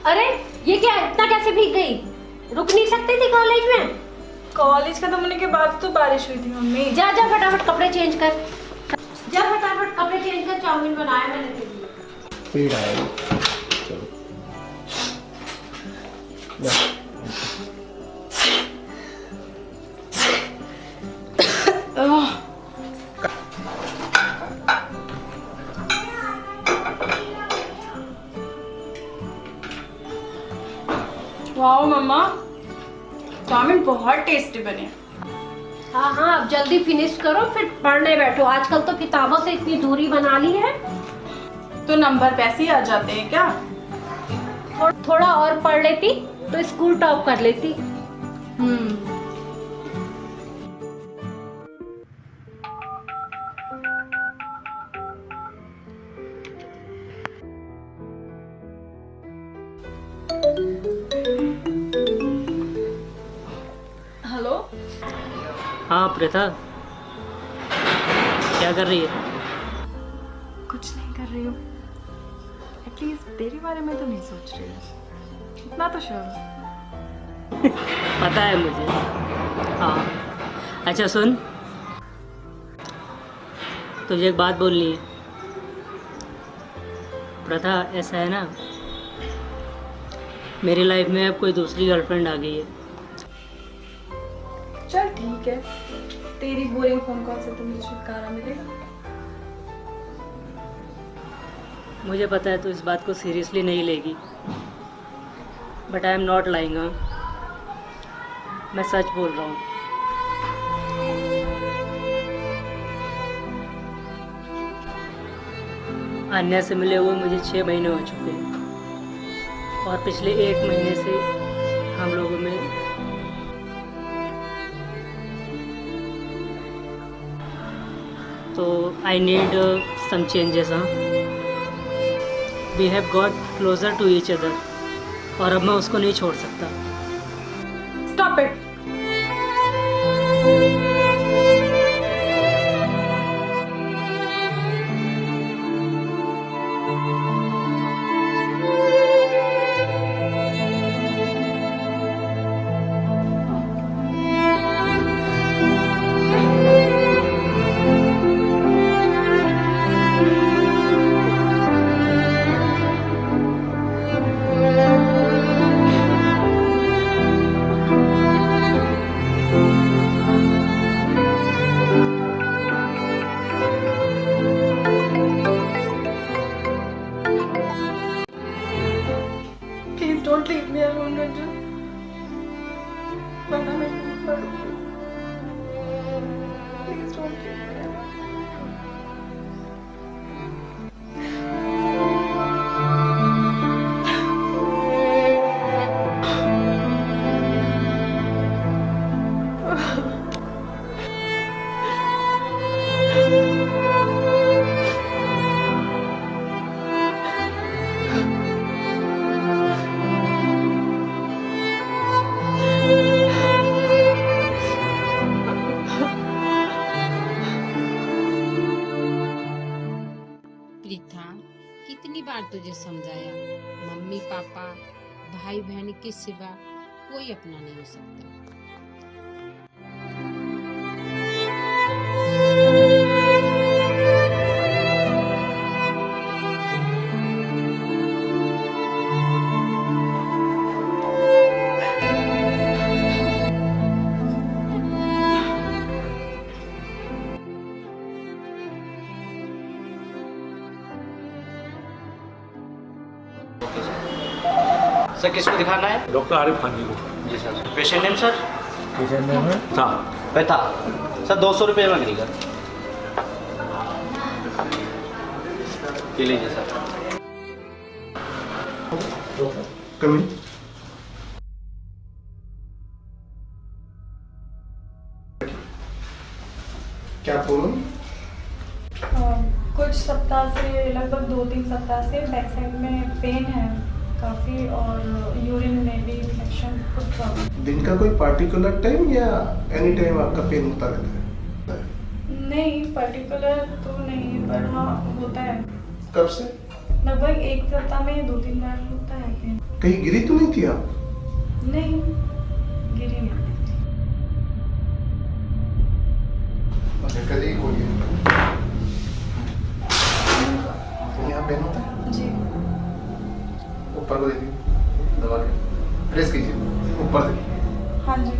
अरे ये क्या, इतना कैसे भीग गई? रुक नहीं सकती थी कॉलेज में? कॉलेज खत्म होने के बाद तो बारिश हुई थी मम्मी। जा जा फटाफट कपड़े चेंज कर, जा फटाफट कपड़े चेंज कर, चाउमीन बनाया मैंने तेरे लिए। फ्री आया चलो वाह मम्मा, चाउमीन बहुत टेस्टी बने। हाँ हाँ, अब जल्दी फिनिश करो फिर पढ़ने बैठो। आजकल तो किताबों से इतनी दूरी बना ली है। तो नंबर वैसे ही आ जाते हैं क्या? थोड़ा और पढ़ लेती तो स्कूल टॉप कर लेती। हेलो। हाँ प्रथा, क्या कर रही है? कुछ नहीं कर रही हूँ। एटलीस्ट तेरे बारे में तो नहीं सोच रही हूँ, इतना तो श्योर हूँ। पता है मुझे। हाँ अच्छा सुन, तुझे एक बात बोलनी है। प्रथा, ऐसा है ना, मेरी लाइफ में अब कोई दूसरी गर्लफ्रेंड आ गई है। चल ठीक है, तेरी बोरिंग फोन कॉल से तो मुझे छुटकारा मिलेगा। मुझे पता है तू इस बात को सीरियसली नहीं लेगी, but I am not lying. हाँ, मैं सच बोल रहा हूँ। अन्य से मिले हुए मुझे 6 महीने हो चुके हैं और पिछले 1 महीने से हम लोगों में तो आई नीड सम चेंजेस। हाँ, we have got closer to each other और अब मैं उसको नहीं छोड़ सकता। Stop it. Please don't leave me alone, Ranjan. वरना मैं बहुत मरूंगी। Please don't leave me alone. Preetha, कितनी बार तुझे समझाया, मम्मी पापा भाई बहन के सिवा कोई अपना नहीं हो सकता। सर किसको दिखाना है? डॉक्टर आरिफ खान जी को। जी sir. Patient name sir? Patient name है हाँ पैथा सर, 200 रुपये में मिलेगा। ये लीजिए सर। कमी क्या प्रॉब्लम? कुछ सप्ताह से, लगभग 2-3 सप्ताह से बैक साइड में पेन है काफ़ी, और यूरिन में भी इन्फेक्शन, कुछ प्रॉब्लम। दिन का कोई पार्टिकुलर टाइम या एनी टाइम आपका पेन होता रहता है? नहीं पर्टिकुलर तो नहीं, पर हाँ होता है। कब से? लगभग एक सप्ताह में 2-3 बार होता है फिर। कहीं गिरी तो नहीं थी आप? नहीं, गिरी नहीं। कभी कोई यहाँ पेन होता है? जी। ऊपर को देखिए, दबा के प्रेस कीजिए ऊपर से। हाँ जी।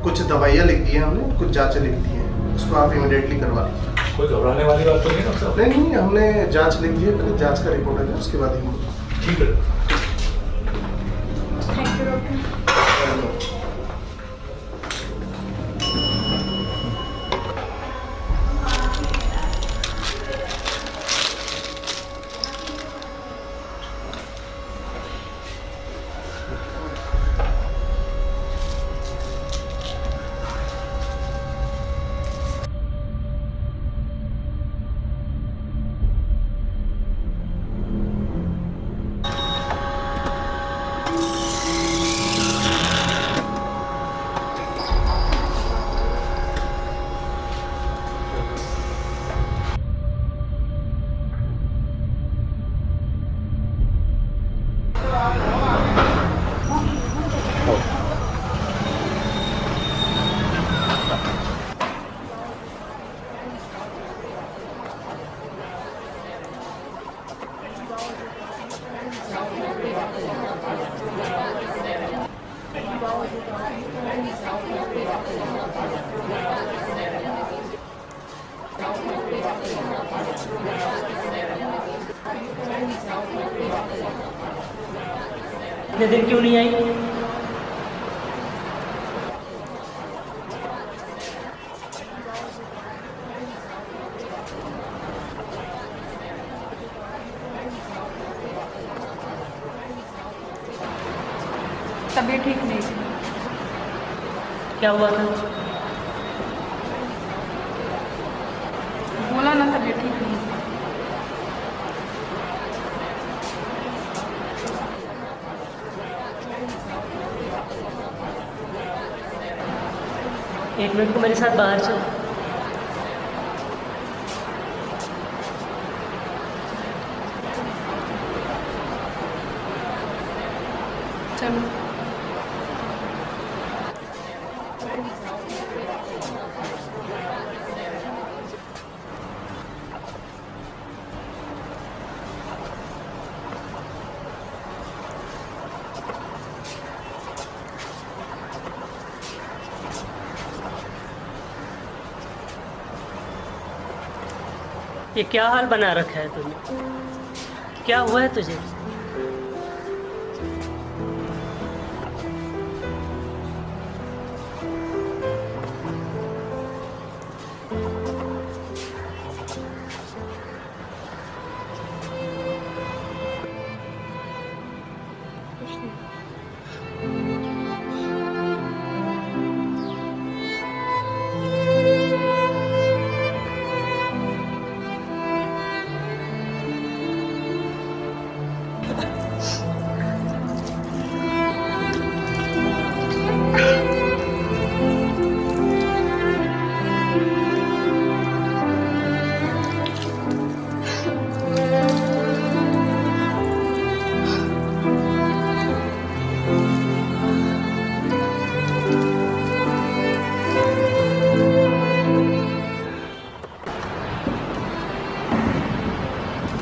कुछ दवाइयाँ लिख दी हैं हमने, कुछ जांचें लिख दी हैं, उसको आप इमीडिएटली करवा लीजिए। कोई घबराने वाली बात तो नहीं ना सब? नहीं नहीं, हमने जांच लिख दी है, पहले जांच का रिपोर्ट आ जाए उसके बाद ही। ठीक है। Thank you doctor. इतने दिन क्यों नहीं आई? तबीयत ठीक नहीं थी। क्या हुआ था? बोला ना, तबीयत ठीक नहीं थी। एक मिनट को मेरे साथ बाहर चल। चलो। ये क्या हाल बना रखा है तूने? क्या हुआ है तुझे?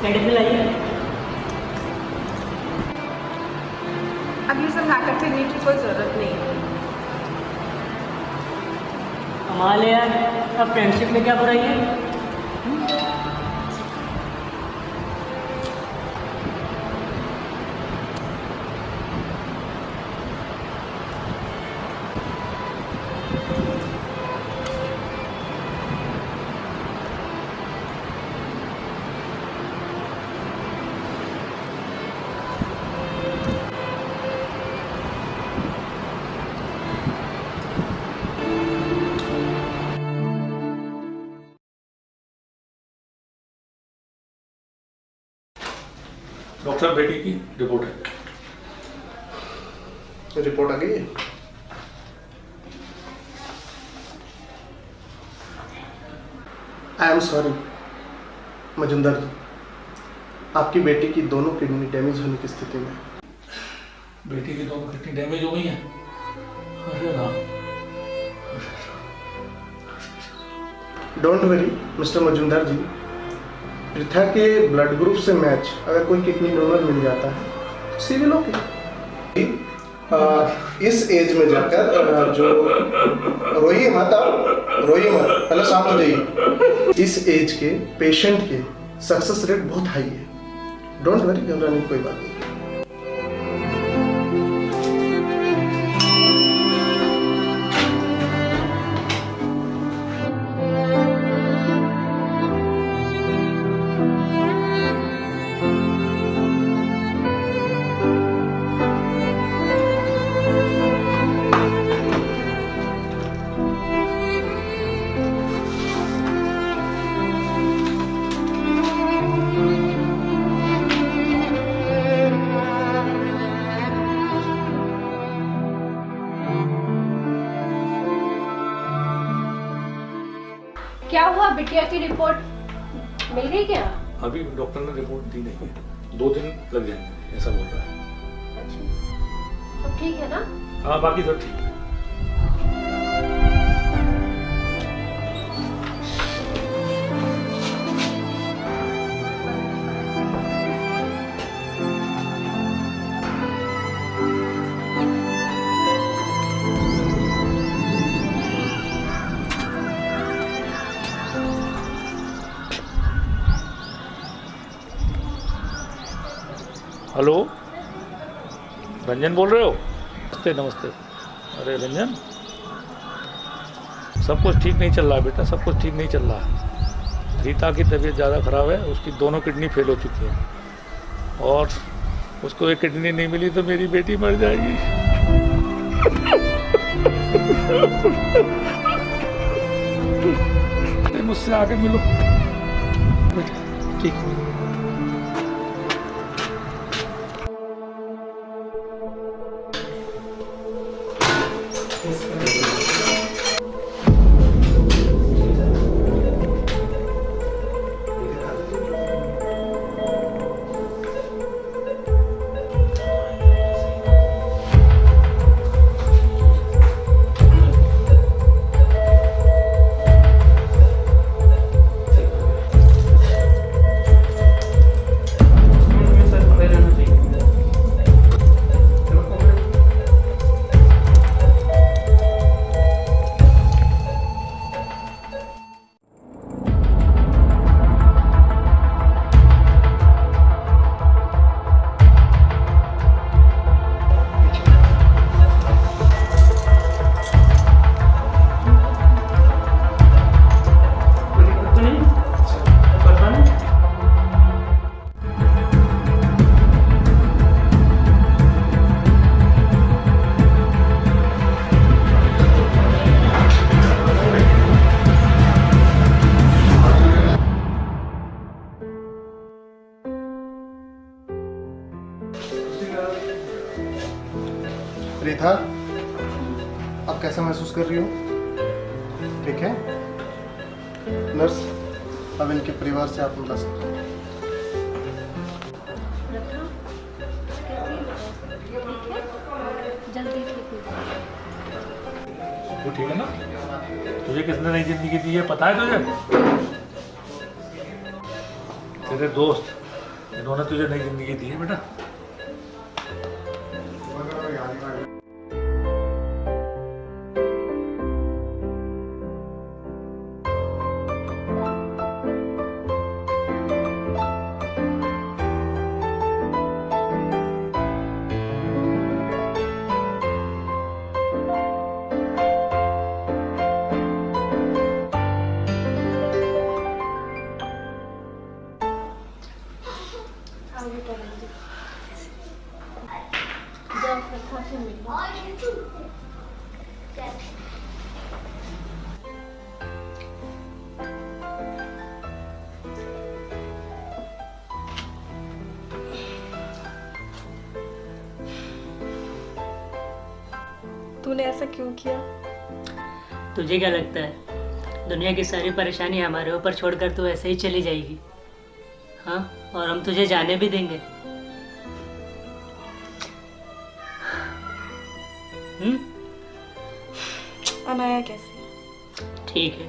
मेडिसिन लाइए। अब ये सब नाटक करने की कोई ज़रूरत नहीं है। कमाल है यार, अब फ्रेंडशिप में क्या बुराई है? डॉक्टर बेटी की रिपोर्ट है। रिपोर्ट आ गई है? आई एम सॉरी मजुमदार जी, आपकी बेटी की दोनों किडनी डैमेज होने की स्थिति में। बेटी की दोनों किडनी डैमेज हो गई हैं? अरे Ram. Don't worry mister Majumdar ji, Pritha के ब्लड ग्रुप से मैच अगर कोई किडनी डोनर मिल जाता है तो सिविल ओके। इस एज में जाकर जो रोइए मत, आप रोइए मत, पहले शांत हो जाइए। इस एज के पेशेंट के सक्सेस रेट बहुत हाई है, डोंट वरी, घबराने की कोई बात नहीं। क्या हुआ, बिटिया की रिपोर्ट मिल गई क्या? अभी डॉक्टर ने रिपोर्ट दी नहीं है, 2 दिन लग जाएंगे ऐसा बोल रहा है। अच्छा, सब ठीक है ना? हाँ बाकी सब ठीक है। हेलो, रंजन बोल रहे हो? नमस्ते नमस्ते। अरे रंजन, सब कुछ ठीक नहीं चल रहा है बेटा, सब कुछ ठीक नहीं चल रहा है। रीता की तबीयत ज़्यादा ख़राब है, उसकी दोनों किडनी फेल हो चुकी है और उसको एक किडनी नहीं मिली तो मेरी बेटी मर जाएगी। मुझसे आके मिलो। ठीक। रिथा, अब कैसा महसूस कर रही हो? ठीक है नर्स, अब इनके परिवार से आप मिला सकते हो। जल्दी ठीक हो जाए। वो ठीक है ना? तुझे किसने नई जिंदगी दी है पता है तुझे? तेरे दोस्त, इन्होंने तुझे नई जिंदगी दी है बेटा। तूने ऐसा क्यों किया? तुझे क्या लगता है दुनिया की सारी परेशानी हमारे ऊपर छोड़कर तू ऐसे ही चली जाएगी? हाँ, और हम तुझे जाने भी देंगे? अनाया कैसे? ठीक है,